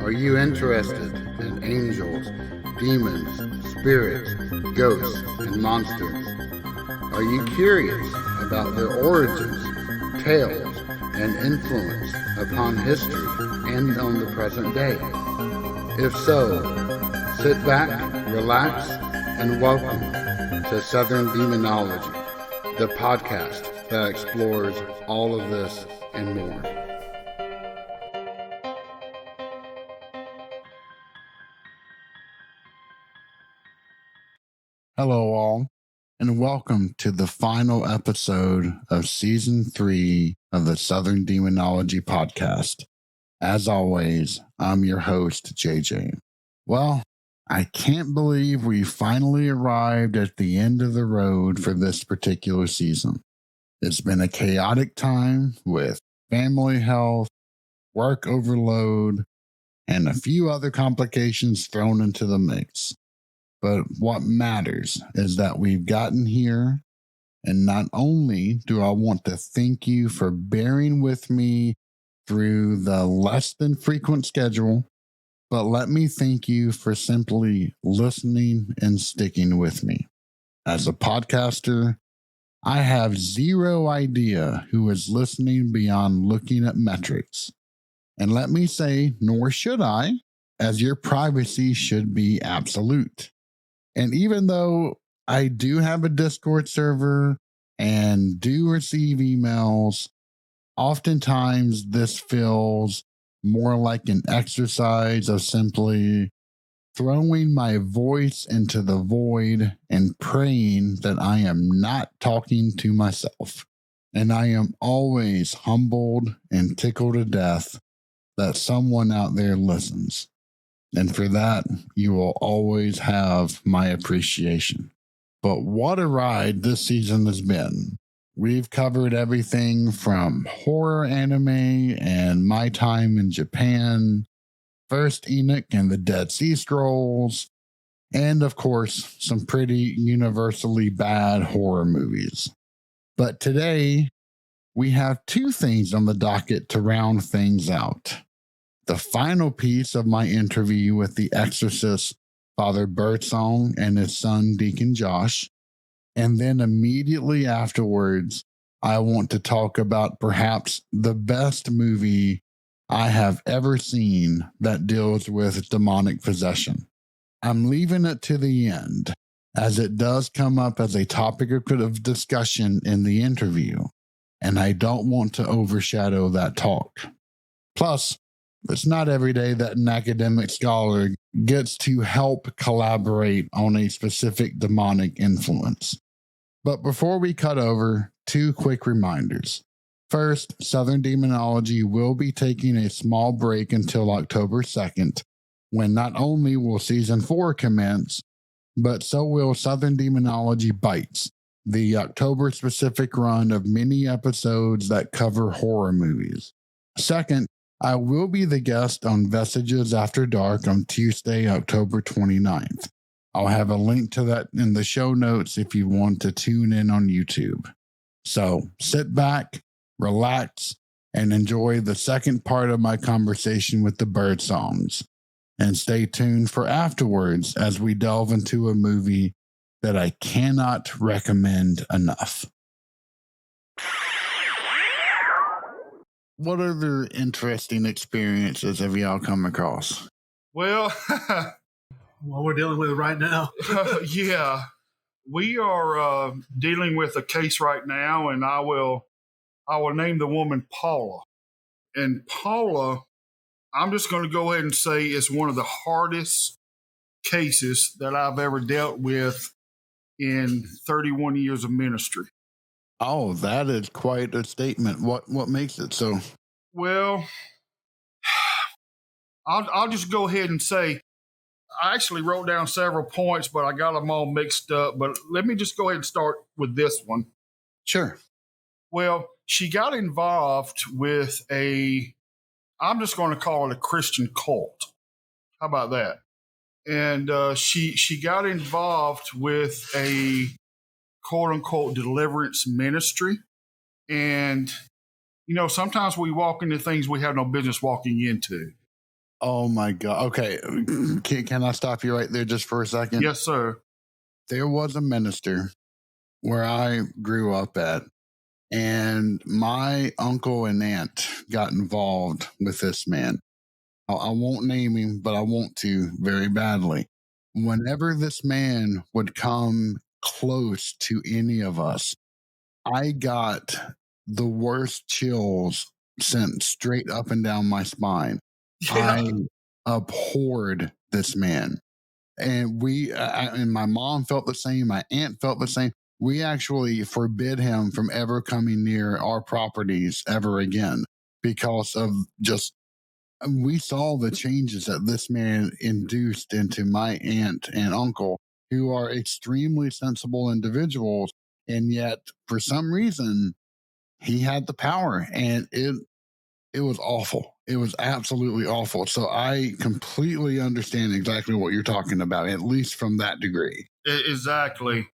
Are you interested in angels, demons, spirits, ghosts, and monsters? Are you curious about their origins, tales, and influence upon history and on the present day? If so, sit back, relax, and welcome to Southern Demonology, the podcast that explores all of this and more. Hello all, and welcome to the final episode of Season 3 of the Southern Demonology Podcast. As always, I'm your host, JJ. Well, I can't believe we finally arrived at the end of the road for this particular season. It's been a chaotic time with family health, work overload, and a few other complications thrown into the mix. But what matters is that we've gotten here, and not only do I want to thank you for bearing with me through the less than frequent schedule, but let me thank you for simply listening and sticking with me. As a podcaster, I have zero idea who is listening beyond looking at metrics. And let me say, nor should I, as your privacy should be absolute. And even though I do have a Discord server and do receive emails, oftentimes this feels more like an exercise of simply throwing my voice into the void and praying that I am not talking to myself. And I am always humbled and tickled to death that someone out there listens. And for that, you will always have my appreciation. But what a ride this season has been. We've covered everything from horror anime and my time in Japan, First Enoch and the Dead Sea Scrolls, and of course, some pretty universally bad horror movies. But today, we have two things on the docket to round things out. The final piece of my interview with the exorcist, Father Birdsong, and his son, Deacon Josh. And then immediately afterwards, I want to talk about perhaps the best movie I have ever seen that deals with demonic possession. I'm leaving it to the end, as it does come up as a topic of discussion in the interview, and I don't want to overshadow that talk. Plus, it's not every day that an academic scholar gets to help collaborate on a specific demonic influence. But before we cut over, two quick reminders. First, Southern Demonology will be taking a small break until October 2nd, when not only will Season 4 commence, but so will Southern Demonology Bites, the October-specific run of mini episodes that cover horror movies. Second, I will be the guest on Vestiges After Dark on Tuesday, October 29th. I'll have a link to that in the show notes if you want to tune in on YouTube. So sit back, relax, and enjoy the second part of my conversation with the Birdsongs. And stay tuned for afterwards as we delve into a movie that I cannot recommend enough. What other interesting experiences have y'all come across? Well, What we're dealing with right now. yeah, we are dealing with a case right now, and I will name the woman Paula. And Paula, I'm just going to go ahead and say is one of the hardest cases that I've ever dealt with in 31 years of ministry. Oh, that is quite a statement. What makes it so? Well, I'll just go ahead and say I actually wrote down several points, but I got them all mixed up. But let me just go ahead and start with this one. Sure. Well, she got involved with I'm just going to call it a Christian cult. How about that? And she got involved with a quote-unquote deliverance ministry. And, you know, sometimes we walk into things we have no business walking into. Oh my God. Okay. Can I stop you right there just for a second? Yes, sir. There was a minister where I grew up at, and my uncle and aunt got involved with this man. I won't name him, but I want to very badly. Whenever this man would come close to any of us, I got the worst chills sent straight up and down my spine. Yeah. I abhorred this man. And and my mom felt the same. My aunt felt the same. We actually forbid him from ever coming near our properties ever again because of just, we saw the changes that this man induced into my aunt and uncle, who are extremely sensible individuals. And yet, for some reason, he had the power, and it was awful. It was absolutely awful. So I completely understand exactly what you're talking about, at least from that degree. Exactly.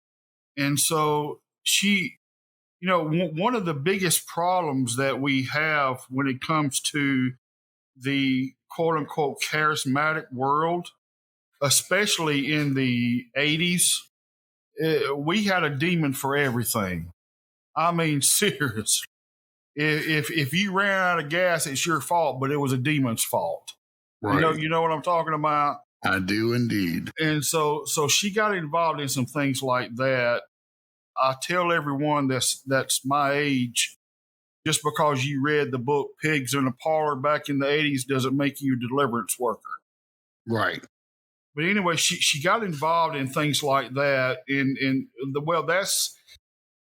And so she, one of the biggest problems that we have when it comes to the quote unquote charismatic world, especially in the 80s, we had a demon for everything. I mean, seriously. If you ran out of gas, it's your fault, but it was a demon's fault. Right. You know what I'm talking about? I do indeed. And so she got involved in some things like that. I tell everyone that's my age, just because you read the book Pigs in the Parlor back in the 80s doesn't make you a deliverance worker. Right. But anyway, she got involved in things like that.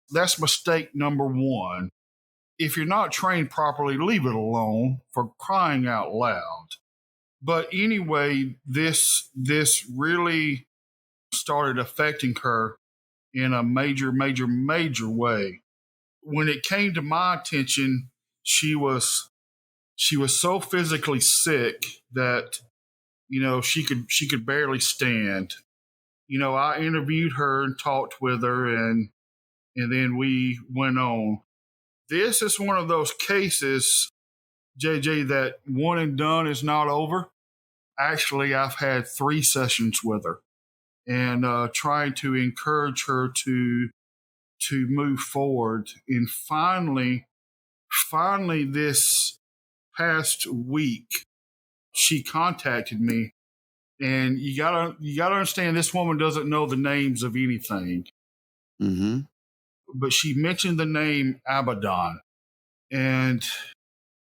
That's mistake number one. If you're not trained properly, leave it alone, for crying out loud. But anyway, this really started affecting her in a major, major, major way. When it came to my attention, she was so physically sick that she could barely stand. I interviewed her and talked with her, and then we went on. This is one of those cases, JJ, that one and done is not over. Actually, I've had 3 sessions with her, and trying to encourage her to move forward. And finally, this past week, she contacted me. And you gotta understand, this woman doesn't know the names of anything. Mm-hmm. But she mentioned the name Abaddon. And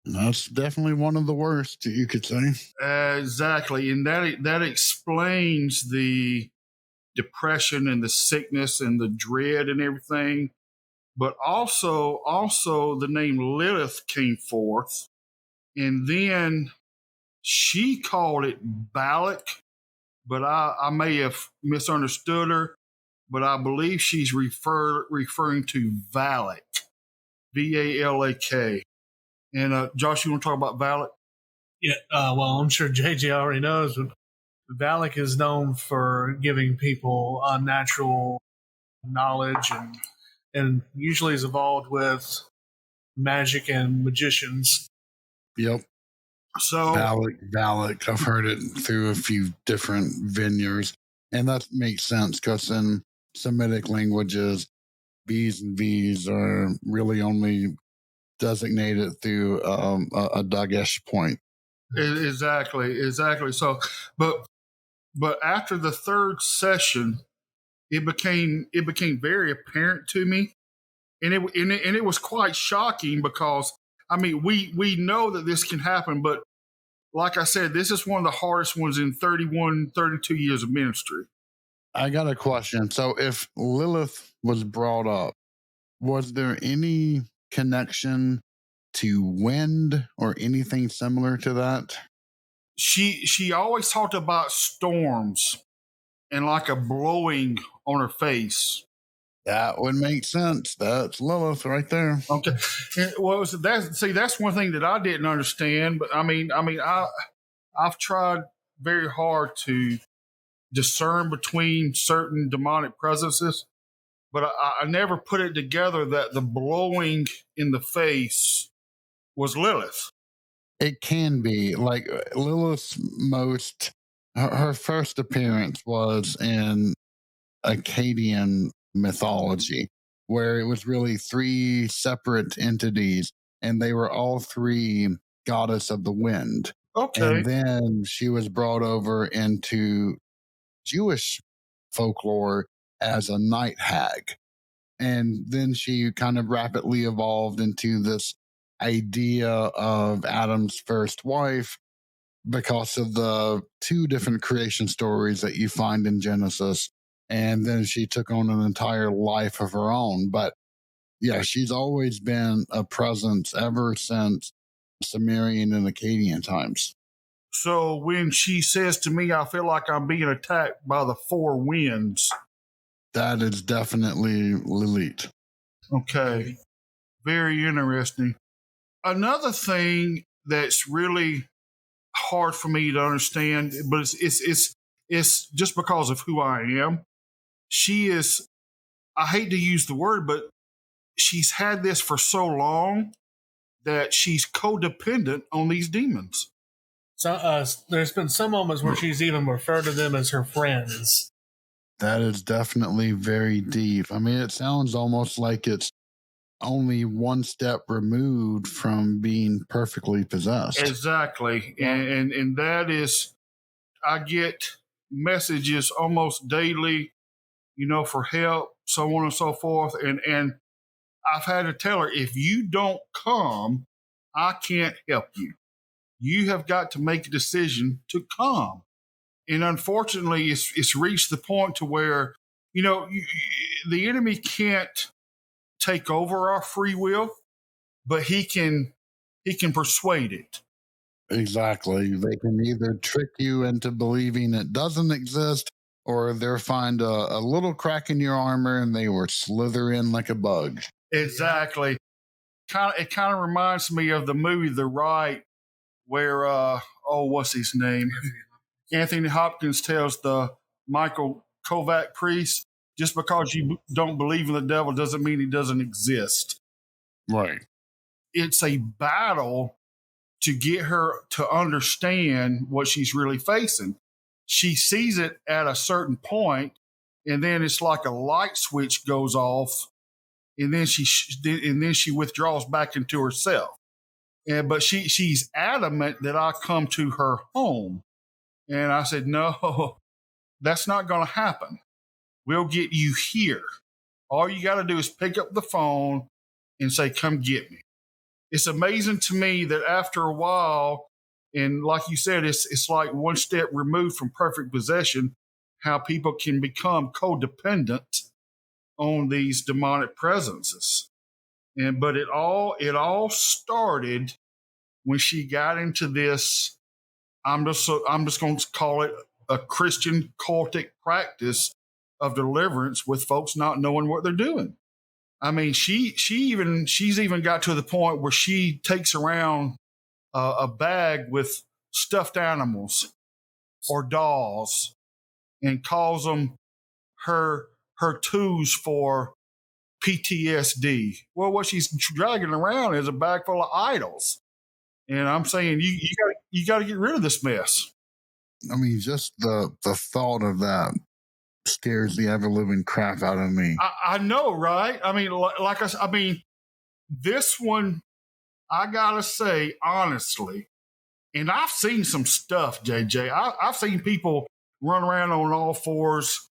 that's definitely one of the worst, you could say. Exactly. And that explains the depression and the sickness and the dread and everything. But also the name Lilith came forth. And then she called it Balak, but I may have misunderstood her. But I believe she's referring to Valak, Valak. And Josh, you want to talk about Valak? Yeah, well, I'm sure JJ already knows, but Valak is known for giving people unnatural knowledge and usually is involved with magic and magicians. Yep. So Valak. I've heard it through a few different venues, and that makes sense because in Semitic languages, B's and V's are really only designated through a Dagesh point. Exactly. So, but after the 3rd session, it became very apparent to me, and it was quite shocking because we know that this can happen, but like I said, this is one of the hardest ones in 31, 32 years of ministry. I got a question. So if Lilith was brought up, was there any connection to wind or anything similar to that? She always talked about storms and like a blowing on her face. That would make sense. That's Lilith right there. Okay. Well, that's one thing that I didn't understand. But I've tried very hard to discern between certain demonic presences, but I never put it together that the blowing in the face was Lilith. It can be like Lilith's her first appearance was in Akkadian mythology, where it was really three separate entities, and they were all three goddess of the wind. Okay. And then she was brought over into Jewish folklore as a night hag. And then she kind of rapidly evolved into this idea of Adam's first wife because of the two different creation stories that you find in Genesis. And then she took on an entire life of her own. But yeah, she's always been a presence ever since Sumerian and Akkadian times. So when she says to me, I feel like I'm being attacked by the four winds. That is definitely Lilith. Okay. Very interesting. Another thing that's really hard for me to understand, but it's just because of who I am. She is, I hate to use the word, but she's had this for so long that she's codependent on these demons. So there's been some moments where she's even referred to them as her friends. That is definitely very deep. I mean, it sounds almost like it's only one step removed from being perfectly possessed. Exactly. And that is, I get messages almost daily, for help, so on and so forth. And I've had to tell her, if you don't come, I can't help you. You have got to make a decision to come. And unfortunately, it's reached the point to where, the enemy can't take over our free will, but he can persuade it. Exactly. They can either trick you into believing it doesn't exist, or they'll find a little crack in your armor and they will slither in like a bug. Exactly. It kind of reminds me of the movie The Right, where what's his name? Anthony Hopkins tells the Michael Kovac priest, just because you don't believe in the devil doesn't mean he doesn't exist. Right. It's a battle to get her to understand what she's really facing. She sees it at a certain point, and then it's like a light switch goes off, and then she withdraws back into herself. But she's adamant that I come to her home, and I said, no, that's not going to happen. We'll get you here. All you got to do is pick up the phone and say, come get me. It's amazing to me that after a while, and like you said, it's like one step removed from perfect possession, how people can become codependent on these demonic presences. But it all started when she got into this. I'm just going to call it a Christian cultic practice of deliverance with folks not knowing what they're doing. I mean, she's even got to the point where she takes around a bag with stuffed animals or dolls and calls them her tools for PTSD. Well, what she's dragging around is a bag full of idols, and I'm saying you got to get rid of this mess. I mean, just the thought of that scares the ever living crap out of me. I know, right? I mean, like I mean, this one, I gotta say honestly, and I've seen some stuff, JJ. I've seen people run around on all fours,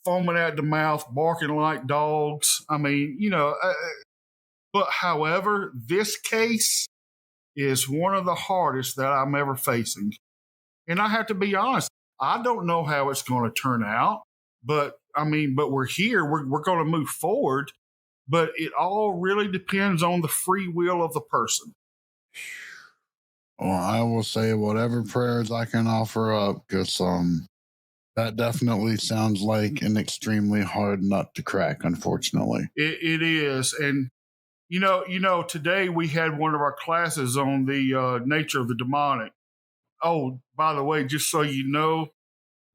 foaming at the mouth, barking like dogs. I mean, but however, this case is one of the hardest that I'm ever facing. And I have to be honest, I don't know how it's going to turn out, but we're here. We're going to move forward, but it all really depends on the free will of the person. Well, I will say whatever prayers I can offer up, because that definitely sounds like an extremely hard nut to crack, unfortunately. It is. And, today we had one of our classes on the nature of the demonic. Oh, by the way, just so you know,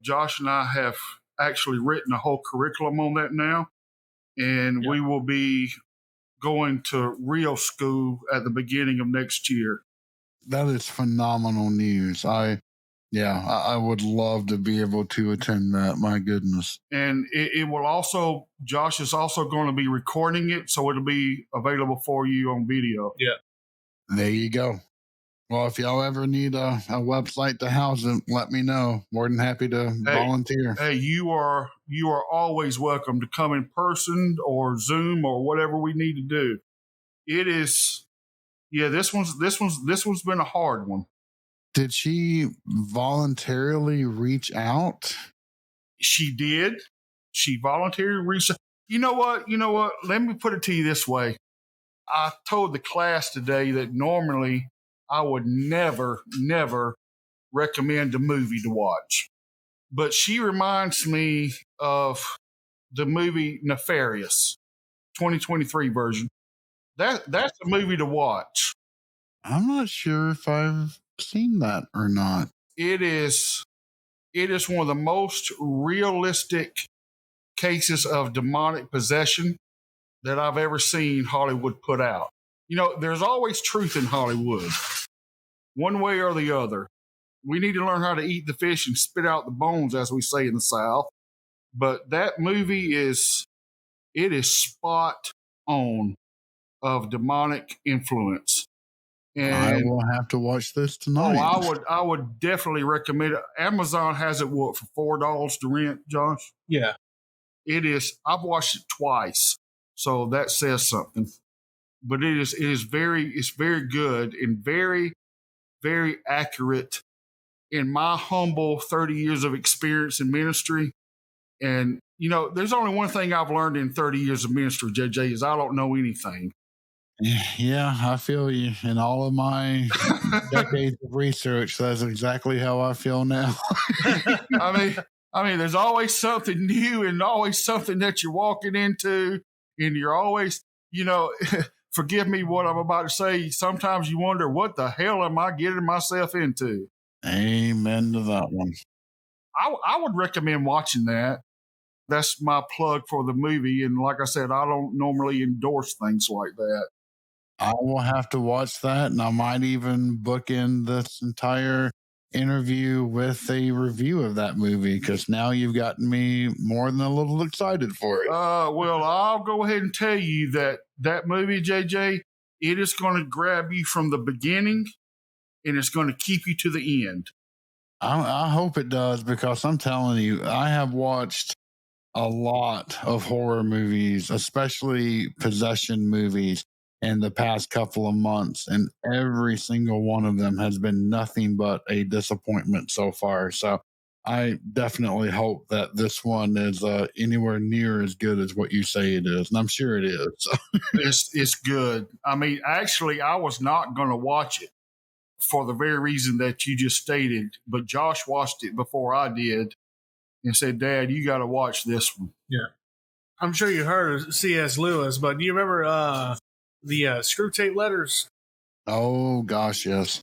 Josh and I have actually written a whole curriculum on that now. And we will be going to real school at the beginning of next year. That is phenomenal news. I would love to be able to attend that. My goodness. And it will also, Josh is also going to be recording it, so it'll be available for you on video. Yeah. There you go. Well, if y'all ever need a website to house it, let me know. More than happy to volunteer. Hey, you are always welcome to come in person or Zoom or whatever we need to do. It is, this one's been a hard one. Did she voluntarily reach out? She did. She voluntarily reached out. You know what? Let me put it to you this way. I told the class today that normally I would never recommend a movie to watch. But she reminds me of the movie Nefarious, 2023 version. That's a movie to watch. I'm not sure if I've seen that or not. It is one of the most realistic cases of demonic possession that I've ever seen Hollywood put out. There's always truth in Hollywood, one way or the other. We need to learn how to eat the fish and spit out the bones, as we say in the South. But that movie is spot on of demonic influence. And I will have to watch this tonight. I would definitely recommend it. Amazon has it for $4 to rent, Josh? Yeah. It is. I've watched it twice, so that says something. But it's very good and very, very accurate in my humble 30 years of experience in ministry. And, there's only one thing I've learned in 30 years of ministry, JJ, is I don't know anything. Yeah, I feel you. In all of my decades of research, that's exactly how I feel now. I mean, there's always something new and always something that you're walking into, and you're always, forgive me what I'm about to say. Sometimes you wonder, what the hell am I getting myself into? Amen to that one. I would recommend watching that. That's my plug for the movie. And like I said, I don't normally endorse things like that. I will have to watch that, and I might even book in this entire interview with a review of that movie, because now you've gotten me more than a little excited for it. Well, I'll go ahead and tell you that movie, JJ, it is going to grab you from the beginning, and it's going to keep you to the end. I hope it does, because I'm telling you, I have watched a lot of horror movies, especially possession movies, in the past couple of months, and every single one of them has been nothing but a disappointment so far. So I definitely hope that this one is anywhere near as good as what you say it is, and I'm sure it is. So. It's good. I mean, actually, I was not going to watch it for the very reason that you just stated, but Josh watched it before I did and said, "Dad, you got to watch this one." Yeah. I'm sure you heard of C.S. Lewis, but do you remember the screw tape letters? Oh, gosh, yes.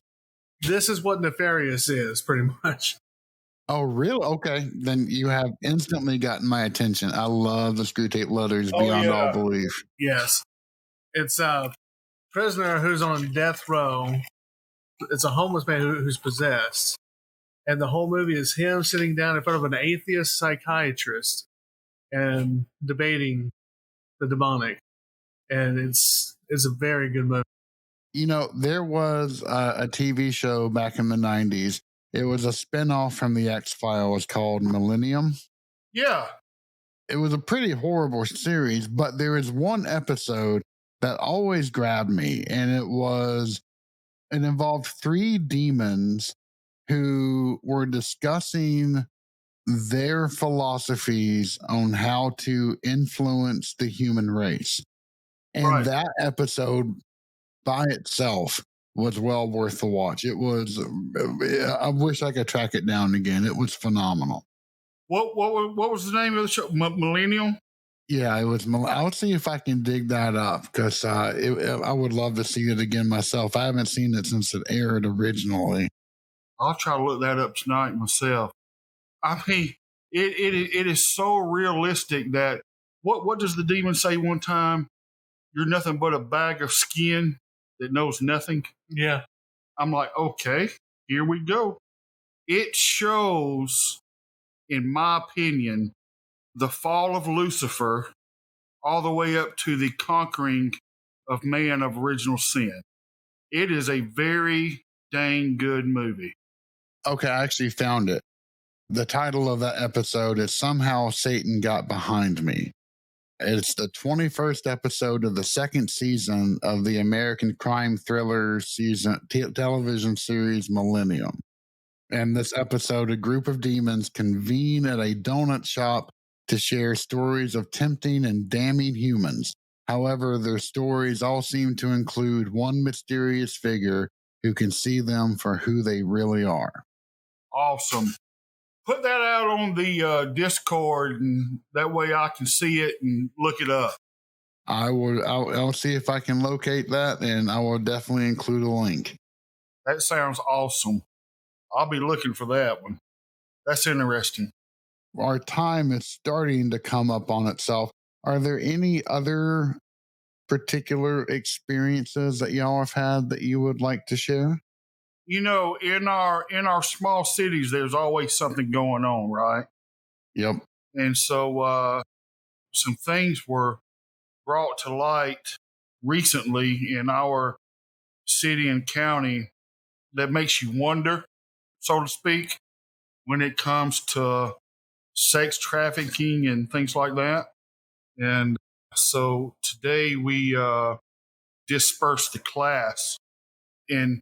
This is what Nefarious is, pretty much. Oh, really? Okay. Then you have instantly gotten my attention. I love the screw tape letters beyond all belief. Yes. It's a prisoner who's on death row. It's a homeless man who's possessed. And the whole movie is him sitting down in front of an atheist psychiatrist and debating the demonic. And it's a very good movie. There was a TV show back in the 90s. It was a spinoff from the X-Files called Millennium. Yeah. It was a pretty horrible series, but there is one episode that always grabbed me, and it involved 3 demons who were discussing their philosophies on how to influence the human race. And that episode by itself was well worth the watch. It was, I wish I could track it down again. It was phenomenal. What was the name of the show? Millennium? Yeah, it was. I'll see if I can dig that up, because I would love to see it again myself. I haven't seen it since it aired originally. I'll try to look that up tonight myself. I mean, it is so realistic that what does the demon say one time? You're nothing but a bag of skin that knows nothing. Yeah. I'm like, okay, here we go. It shows, in my opinion, the fall of Lucifer all the way up to the conquering of man of original sin. It is a very dang good movie. Okay, I actually found it. The title of that episode is Somehow Satan Got Behind Me. It's the 21st episode of the second season of the American crime thriller television series Millennium. In this episode, a group of demons convene at a donut shop to share stories of tempting and damning humans. However, their stories all seem to include one mysterious figure who can see them for who they really are. Awesome. Put that out on the Discord, and that way I can see it and look it up. I'll see if I can locate that, and I will definitely include a link. That sounds awesome. I'll be looking for that one. That's interesting. Our time is starting to come up on itself. Are there any other particular experiences that y'all have had that you would like to share? You know, in our small cities, there's always something going on, right? Yep. And so some things were brought to light recently in our city and county that makes you wonder, so to speak, when it comes to sex trafficking and things like that. And so today we dispersed the class, and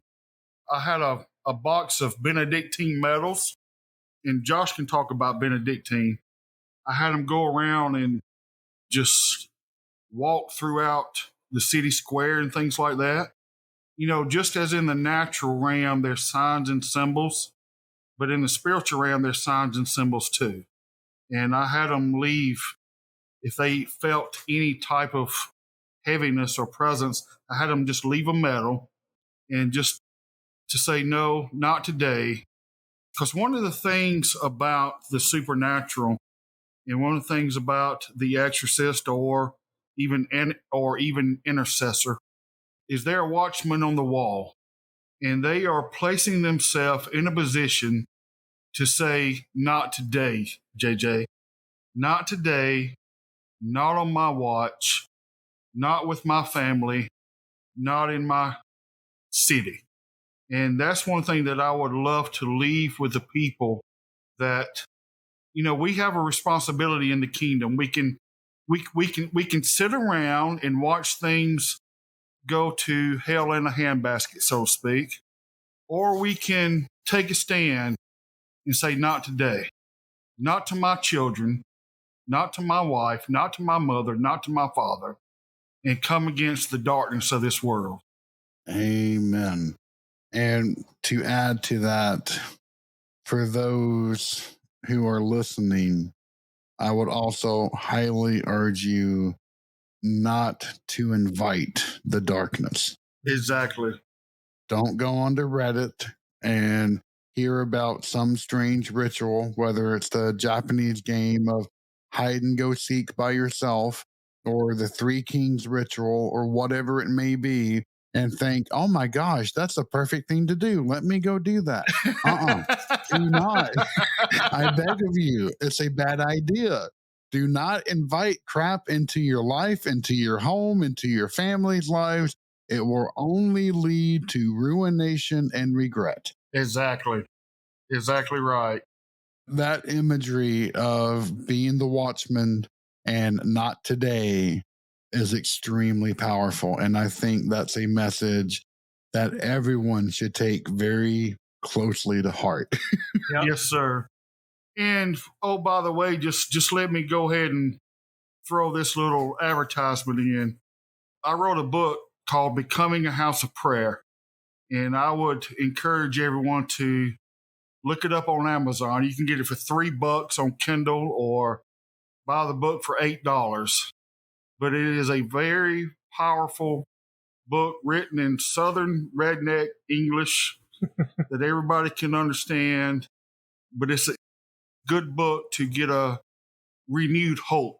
I had a box of Benedictine medals, and Josh can talk about Benedictine. I had them go around and just walk throughout the city square and things like that. You know, just as in the natural realm, there's signs and symbols, but in the spiritual realm, there's signs and symbols too. And I had them leave if they felt any type of heaviness or presence. I had them just leave a medal and just to say, no, not today. Because one of the things about the supernatural and one of the things about the exorcist or even intercessor is they're a watchman on the wall, and they are placing themselves in a position to say, not today, JJ, not today, not on my watch, not with my family, not in my city. And that's one thing that I would love to leave with the people, that, you know, we have a responsibility in the kingdom. We can sit around and watch things go to hell in a handbasket, so to speak, or we can take a stand and say, not today, not to my children, not to my wife, not to my mother, not to my father, and come against the darkness of this world. Amen. And to add to that, for those who are listening, I would also highly urge you not to invite the darkness. Exactly. Don't go onto Reddit and hear about some strange ritual, whether it's the Japanese game of hide and go seek by yourself or the Three Kings ritual or whatever it may be, and think, oh my gosh, that's the perfect thing to do. Let me go do that. Do not. I beg of you, it's a bad idea. Do not invite crap into your life, into your home, into your family's lives. It will only lead to ruination and regret. Exactly. Exactly right. That imagery of being the watchman and not today is extremely powerful. And I think that's a message that everyone should take very closely to heart. Yep. Yes, sir. And oh, by the way, just let me go ahead and throw this little advertisement in. I wrote a book called Becoming a House of Prayer, and I would encourage everyone to look it up on Amazon. You can get it for $3 on Kindle or buy the book for $8. But it is a very powerful book written in Southern redneck English that everybody can understand. But it's a good book to get a renewed hope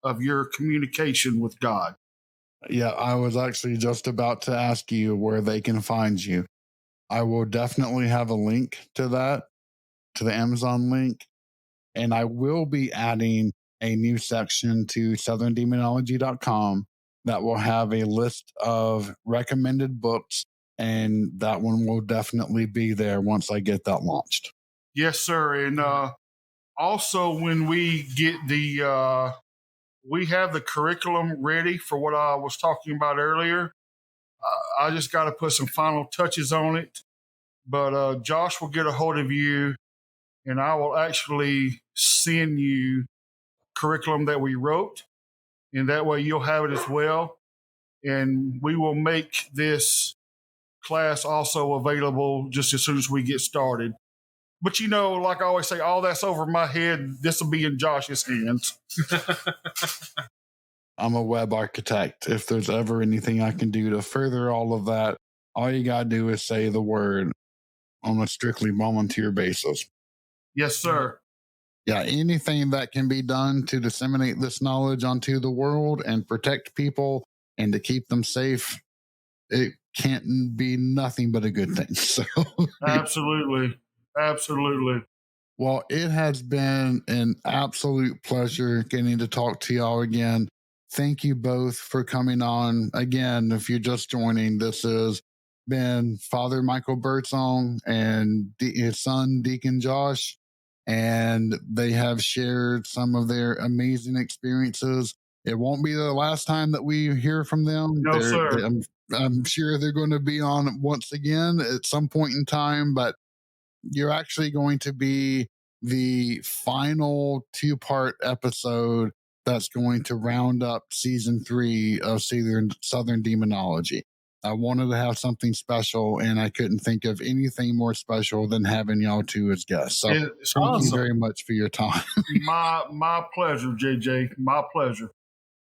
of your communication with God. Yeah, I was actually just about to ask you where they can find you. I will definitely have a link to that, to the Amazon link. And I will be adding a new section to southerndemonology.com that will have a list of recommended books. And that one will definitely be there once I get that launched. Yes, sir. And also, when we get we have the curriculum ready for what I was talking about earlier. I just got to put some final touches on it. But Josh will get a hold of you, and I will actually send you curriculum that we wrote, and that way you'll have it as well. And we will make this class also available just as soon as we get started. But like I always say, all that's over my head. This will be in Josh's hands. I'm a web architect. If there's ever anything I can do to further all of that, all you got to do is say the word on a strictly volunteer basis. Yes, sir. Yeah, anything that can be done to disseminate this knowledge onto the world and protect people and to keep them safe, it can't be nothing but a good thing. So Absolutely. Absolutely. Well, it has been an absolute pleasure getting to talk to y'all again. Thank you both for coming on. Again, if you're just joining, this has been Father Michael Birdsong and his son, Deacon Josh, and they have shared some of their amazing experiences. It won't be the last time that we hear from them. No, sir. I'm sure they're going to be on once again at some point in time, but you're actually going to be the final 2-part episode that's going to round up season 3 of Southern Demonology. I wanted to have something special, and I couldn't think of anything more special than having y'all two as guests. So thank you very much for your time. My pleasure, JJ. My pleasure.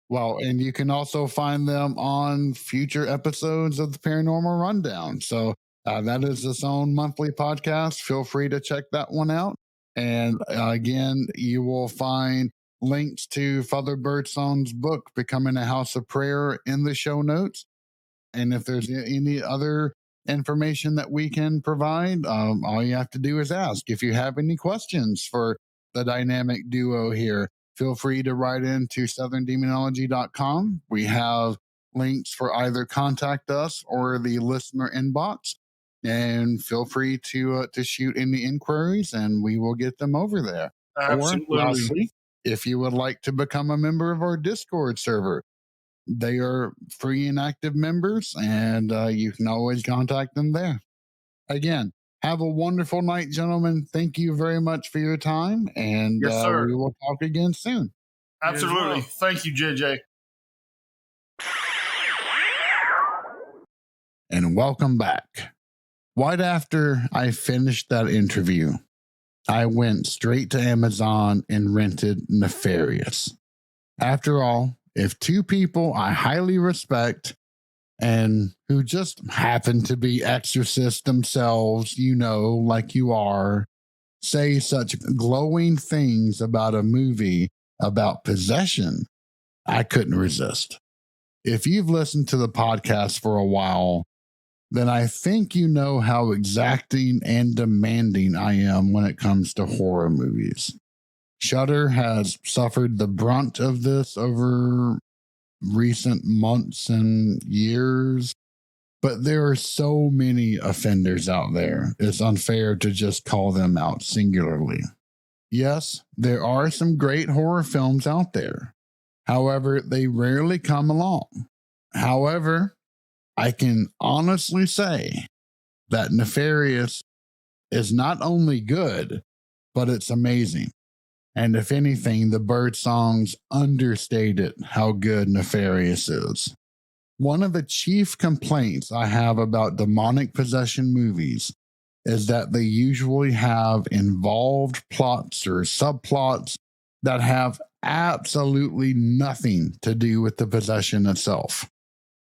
Well, and you can also find them on future episodes of the Paranormal Rundown. So that is its own monthly podcast. Feel free to check that one out. And again, you will find links to Father Birdsong's book, Becoming a House of Prayer, in the show notes. And if there's any other information that we can provide, all you have to do is ask. If you have any questions for the dynamic duo here, feel free to write into southerndemonology.com. We have links for either contact us or the listener inbox. And feel free to shoot any inquiries, and we will get them over there. Absolutely. Or lastly, if you would like to become a member of our Discord server, they are free and active members, and you can always contact them there. Again, have a wonderful night, gentlemen. Thank you very much for your time, and yes, sir. We will talk again soon. Absolutely. Thank you, JJ. And welcome back. Right after I finished that interview, I went straight to Amazon and rented Nefarious. After all, if two people I highly respect and who just happen to be exorcists themselves, like you are, say such glowing things about a movie about possession, I couldn't resist. If you've listened to the podcast for a while, then I think you know how exacting and demanding I am when it comes to horror movies. Shudder has suffered the brunt of this over recent months and years, but there are so many offenders out there. It's unfair to just call them out singularly. Yes, there are some great horror films out there. However, they rarely come along. However, I can honestly say that Nefarious is not only good, but it's amazing. And if anything, the Birdsongs understated how good Nefarious is. One of the chief complaints I have about demonic possession movies is that they usually have involved plots or subplots that have absolutely nothing to do with the possession itself.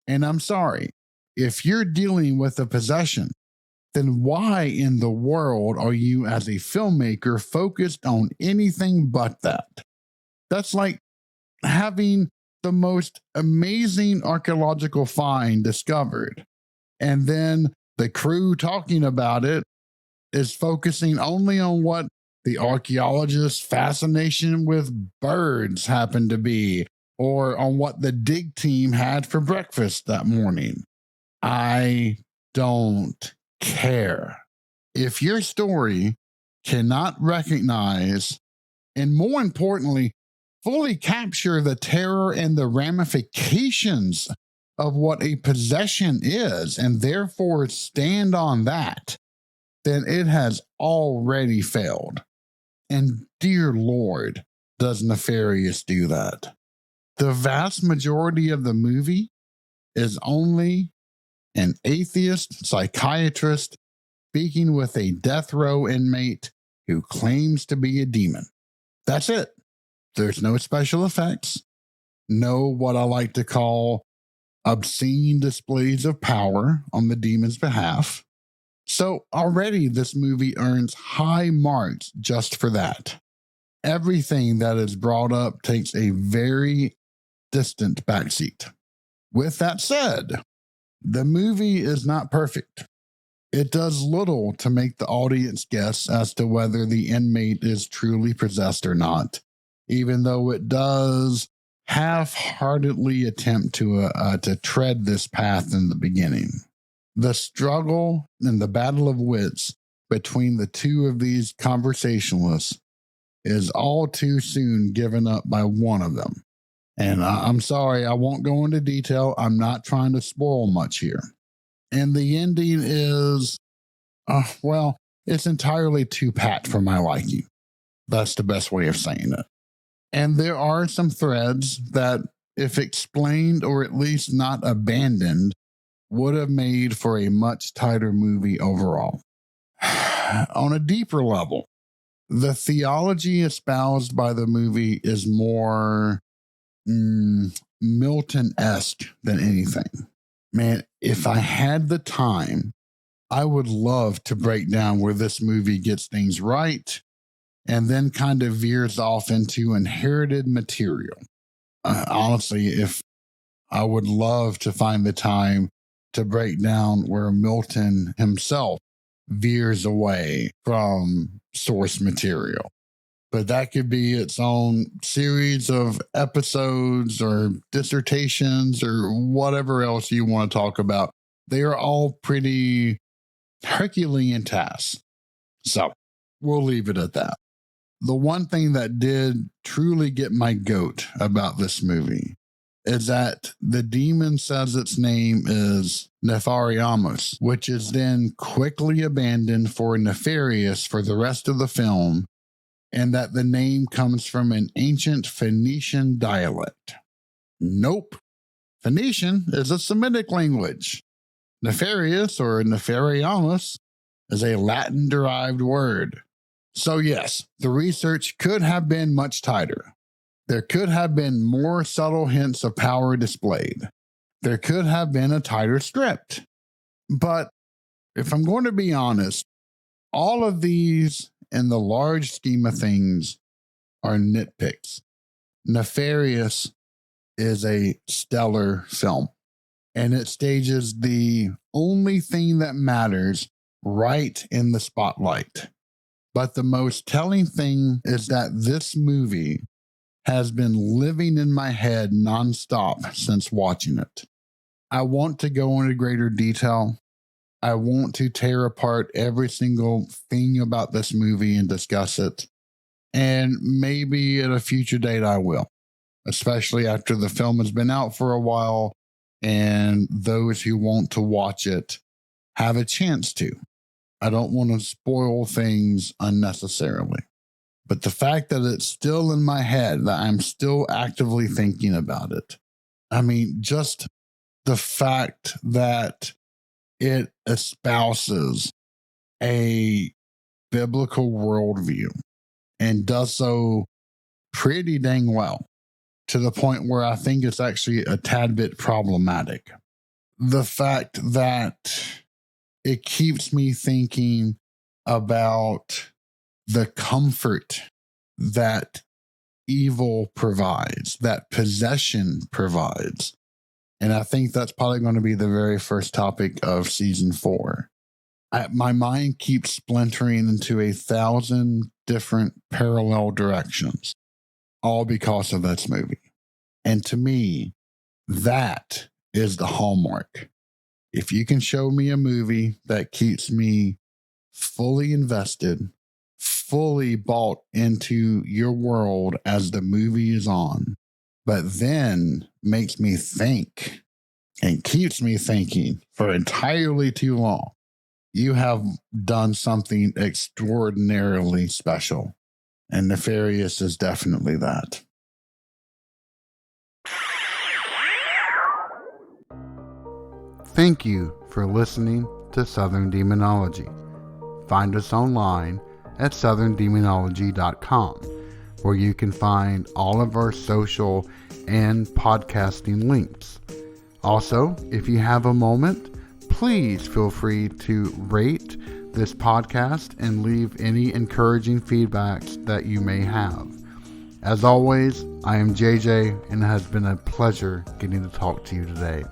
And I'm sorry, if you're dealing with a possession, then why in the world are you as a filmmaker focused on anything but that? That's like having the most amazing archaeological find discovered, and then The crew talking about it is focusing only on what the archaeologist's fascination with birds happened to be, or on what the dig team had for breakfast that morning. I don't care. If your story cannot recognize, and more importantly, fully capture the terror and the ramifications of what a possession is, and therefore stand on that, then it has already failed. And dear Lord, does Nefarious do that? The vast majority of the movie is only an atheist psychiatrist speaking with a death row inmate who claims to be a demon. That's it. There's no special effects, no what I like to call obscene displays of power on the demon's behalf. So already this movie earns high marks just for that. Everything that is brought up takes a very distant backseat. With that said, the movie is not perfect. It does little to make the audience guess as to whether the inmate is truly possessed or not, even though it does half-heartedly attempt to tread this path in the beginning. The struggle and the battle of wits between the two of these conversationalists is all too soon given up by one of them. And I'm sorry, I won't go into detail. I'm not trying to spoil much here. And the ending is, well, it's entirely too pat for my liking. That's the best way of saying it. And there are some threads that, if explained or at least not abandoned, would have made for a much tighter movie overall. On a deeper level, the theology espoused by the movie is more Milton-esque than anything. Man, if I had the time, I would love to break down where this movie gets things right and then kind of veers off into inherited material. Honestly, if I would love to find the time to break down where Milton himself veers away from source material. But that could be its own series of episodes or dissertations or whatever else you want to talk about. They are all pretty Herculean tasks. So we'll leave it at that. The one thing that did truly get my goat about this movie is that the demon says its name is Nefariamus, which is then quickly abandoned for Nefarious for the rest of the film, and that the name comes from an ancient Phoenician dialect. Nope. Phoenician is a Semitic language. Nefarious or Nefariamus is a Latin-derived word. So yes, the research could have been much tighter. There could have been more subtle hints of power displayed. There could have been a tighter script. But if I'm going to be honest, all of these in the large scheme of things are nitpicks. Nefarious is a stellar film, and it stages the only thing that matters right in the spotlight. But the most telling thing is that this movie has been living in my head nonstop since watching it. I want to go into greater detail. I want to tear apart every single thing about this movie and discuss it. And maybe at a future date I will, especially after the film has been out for a while and those who want to watch it have a chance to. I don't want to spoil things unnecessarily. But the fact that it's still in my head, that I'm still actively thinking about it. I mean, just the fact that it espouses a biblical worldview and does so pretty dang well, to the point where I think it's actually a tad bit problematic. The fact that it keeps me thinking about the comfort that evil provides, that possession provides. And I think that's probably going to be the very first topic of season 4. My mind keeps splintering into 1,000 different parallel directions, all because of this movie. And to me, that is the hallmark. If you can show me a movie that keeps me fully invested, fully bought into your world as the movie is on, but then makes me think and keeps me thinking for entirely too long, you have done something extraordinarily special. And Nefarious is definitely that. Thank you for listening to Southern Demonology. Find us online at southerndemonology.com, where you can find all of our social and podcasting links. Also, if you have a moment, please feel free to rate this podcast and leave any encouraging feedbacks that you may have. As always, I am JJ, and it has been a pleasure getting to talk to you today.